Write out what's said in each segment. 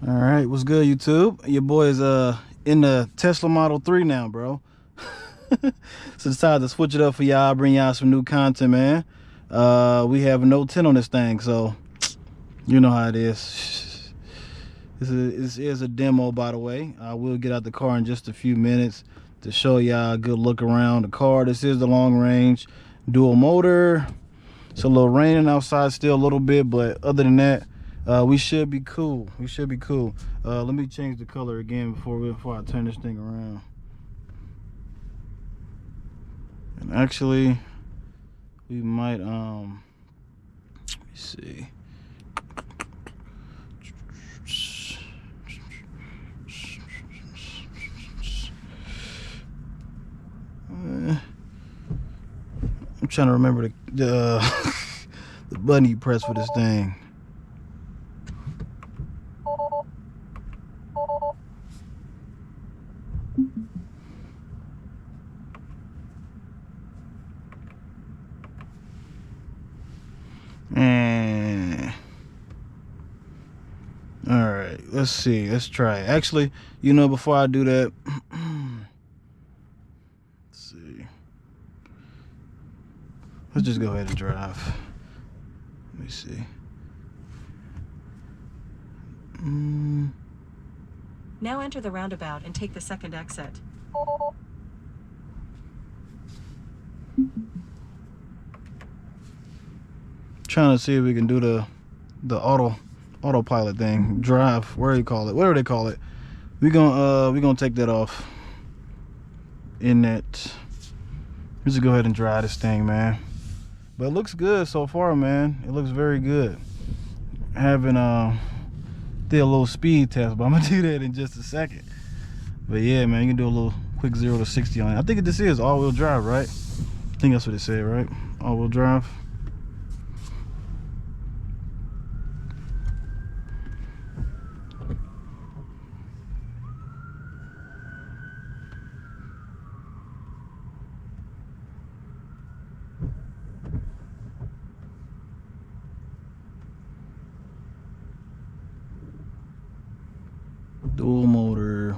All right, what's good, YouTube? Your boy is in the Tesla Model 3 now, bro. So decided to switch it up for y'all, bring y'all some new content, man. We have a Note 10 on this thing, so you know how it is. This is a demo, by the way. I will get out the car in just a few minutes to show y'all a good look around the car. This is the Long Range dual motor. It's a little raining outside still a little bit, but other than that, we should be cool. We should be cool. Let me change the color again before I turn this thing around. And actually, we might let me see. I'm trying to remember the the button you press for this thing. And all right, let's see. Let's try it. Actually, you know, before I do that, let's see. Let's just go ahead and drive. Let me see. Now enter the roundabout and take the second exit. Trying to see if we can do the autopilot thing. Drive, whatever they call it. We gonna take that off. In that, let's just go ahead and drive this thing, man. But it looks good so far, man. It looks very good. Having did a little speed test, but I'm gonna do that in just a second. But yeah, man, you can do a little quick 0 to 60 on it. I think this is all-wheel drive, right? I think that's what it said, right? All-wheel drive. Dual motor.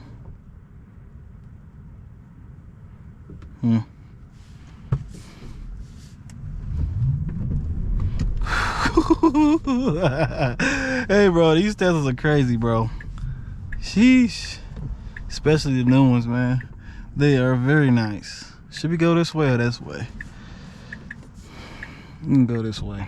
Hey, bro, these Teslas are crazy, bro. Sheesh. Especially the new ones, man. They are very nice. Should we go this way or this way? We can go this way.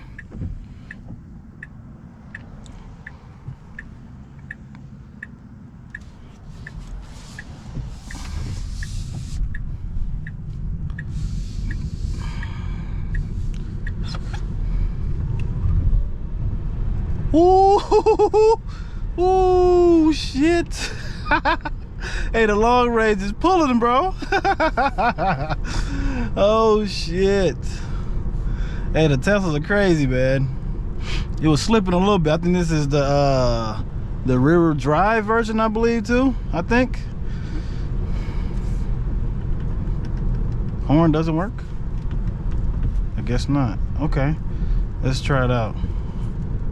Ooh, ooh, shit. Hey, the Long Range is pulling, bro. Oh, shit. Hey, the Teslas are crazy, man. It was slipping a little bit. I think this is the rear drive version, I believe, too. I think. Horn doesn't work? I guess not. Okay. Let's try it out.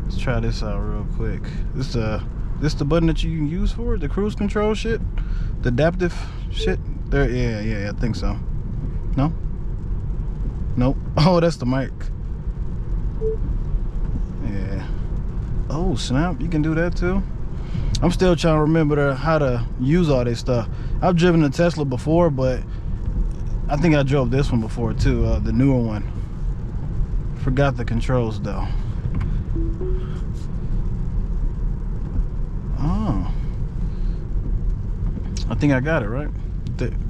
Let's try this out real quick. This the button that you can use for it? The cruise control shit? The adaptive shit? There, yeah, I think so. No? Nope. Oh, that's the mic. Yeah. Oh, snap. You can do that too? I'm still trying to remember how to use all this stuff. I've driven a Tesla before, but I think I drove this one before too, the newer one. Forgot the controls though. Oh, I think I got it right.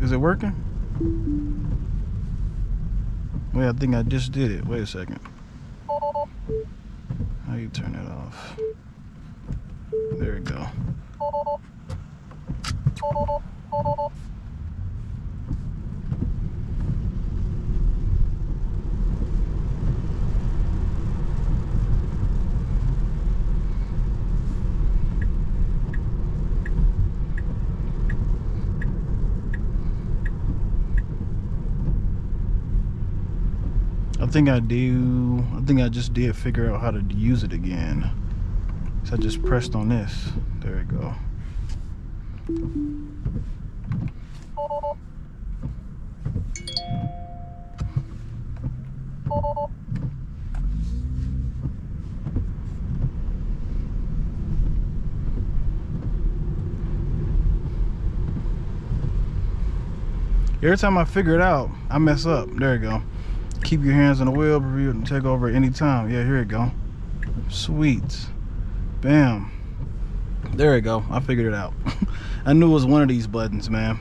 Is it working? Wait, I think I just did it. Wait a second. How you turn it off? There we go. I think I just did figure out how to use it again. So I just pressed on this. There we go. Every time I figure it out, I mess up. There you go. Keep your hands on the wheel, review it, and take over at any time. Yeah, here we go. Sweet. Bam. There we go. I figured it out. I knew it was one of these buttons, man.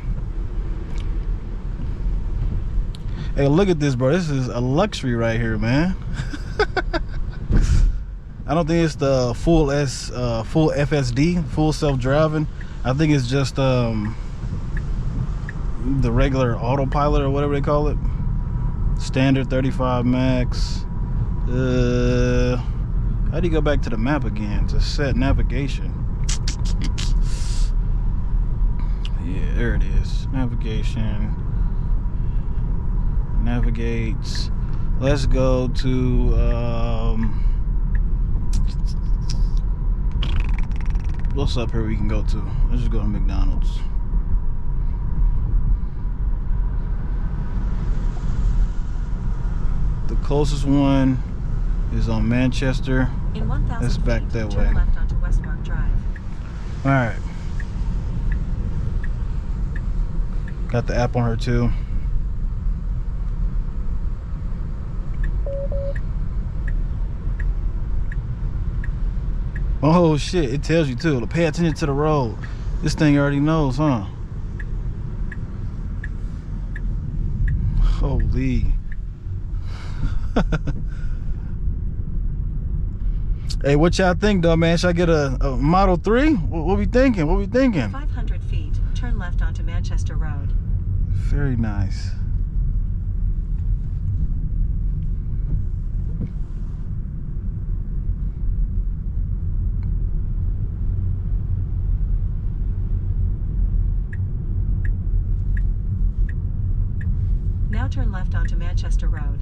Hey, look at this, bro. This is a luxury right here, man. I don't think it's the full FSD, full self-driving. I think it's just the regular autopilot or whatever they call it. Standard 35 max. How do you go back to the map again to set navigation? Yeah, there it is. Navigation. Navigates. Let's go to what's up here we can go to? Let's just go to McDonald's. The closest one is on Manchester. In 1,000 Let's back feet, that turn way. left onto Westmark Drive. All right. Got the app on her too. Oh shit, it tells you too to pay attention to the road. This thing already knows, huh? Holy. Hey, what y'all think though, man? Should I get a Model 3? What we thinking? What we thinking? 500 feet, turn left onto Manchester Road. Very nice. Now turn left onto Manchester Road.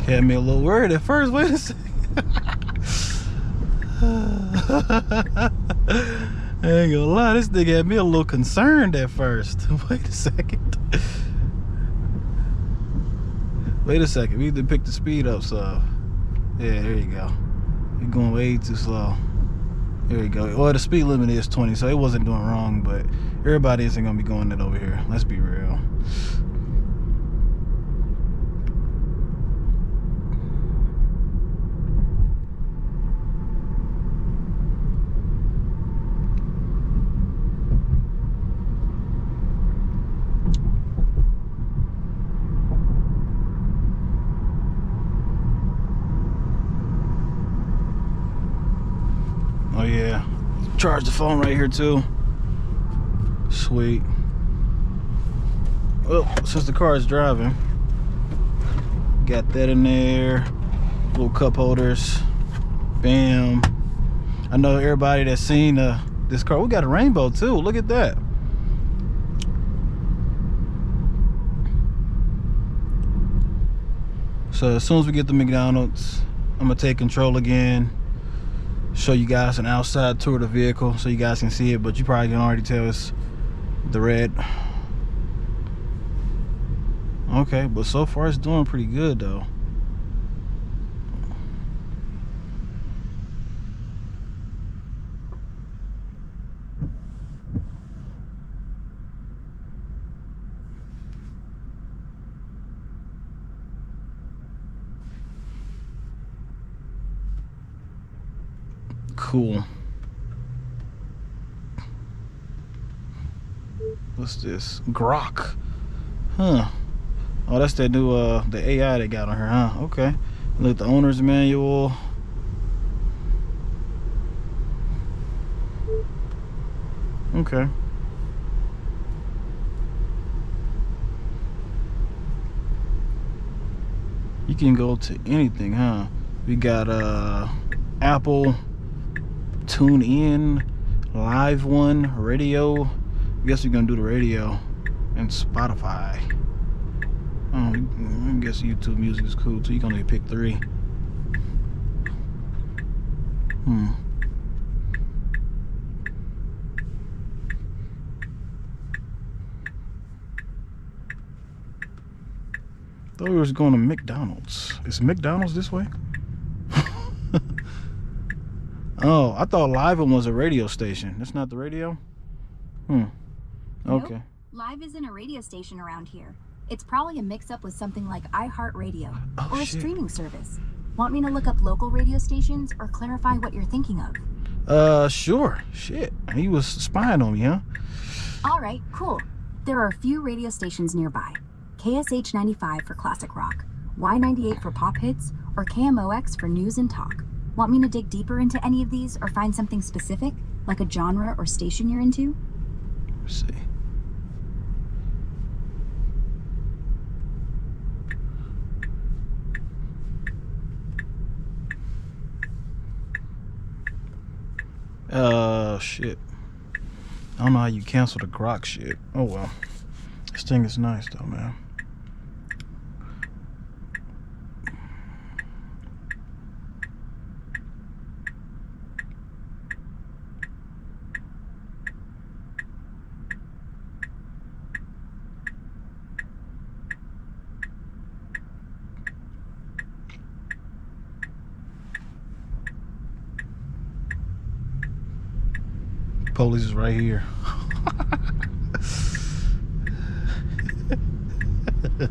Had me a little worried at first. Wait a second. I ain't gonna lie, this nigga had me a little concerned at first. Wait a second. Wait a second, we need to pick the speed up, so. Yeah, there you go. You're going way too slow. There you go. Well, the speed limit is 20, so it wasn't doing wrong, but everybody isn't gonna be going that over here. Let's be real. Oh yeah, charge the phone right here too. Sweet. Well, since the car is driving, got that in there. Little cup holders. Bam. I know everybody that's seen this car. We got a rainbow too. Look at that. So as soon as we get to McDonald's, I'm gonna take control again. Show you guys an outside tour of the vehicle so you guys can see it, but you probably can already tell it's the red. Okay, but so far it's doing pretty good though. Cool. What's this? Grok. Huh. Oh, that's that new the AI they got on her, huh? Okay. Look at the owner's manual. Okay. You can go to anything, huh? We got Apple, TuneIn, Live One, radio. I guess we're gonna do the radio, and Spotify. Oh, I guess YouTube Music is cool too. You're gonna pick 3. Thought we was going to McDonald's. Is McDonald's this way? Oh, I thought Live One was a radio station. That's not the radio? Okay. Nope. Live isn't a radio station around here. It's probably a mix-up with something like iHeartRadio or a streaming service. Want me to look up local radio stations or clarify what you're thinking of? Sure. Shit. He was spying on me, huh? All right, cool. There are a few radio stations nearby. KSH 95 for classic rock, Y98 for pop hits, or KMOX for news and talk. Want me to dig deeper into any of these or find something specific, like a genre or station you're into? Let's see. Shit. I don't know how you cancel the Grok shit. Oh well. This thing is nice though, man. Police is right here. I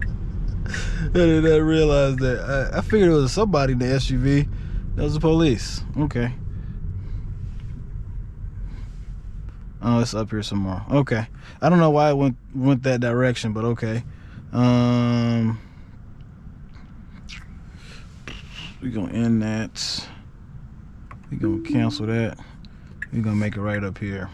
did not realize that. I figured it was somebody in the SUV. That was the police. Okay. Oh, it's up here somewhere. Okay. I don't know why it went that direction, but okay. We're gonna end that. We're gonna cancel that. We're gonna make it right up here.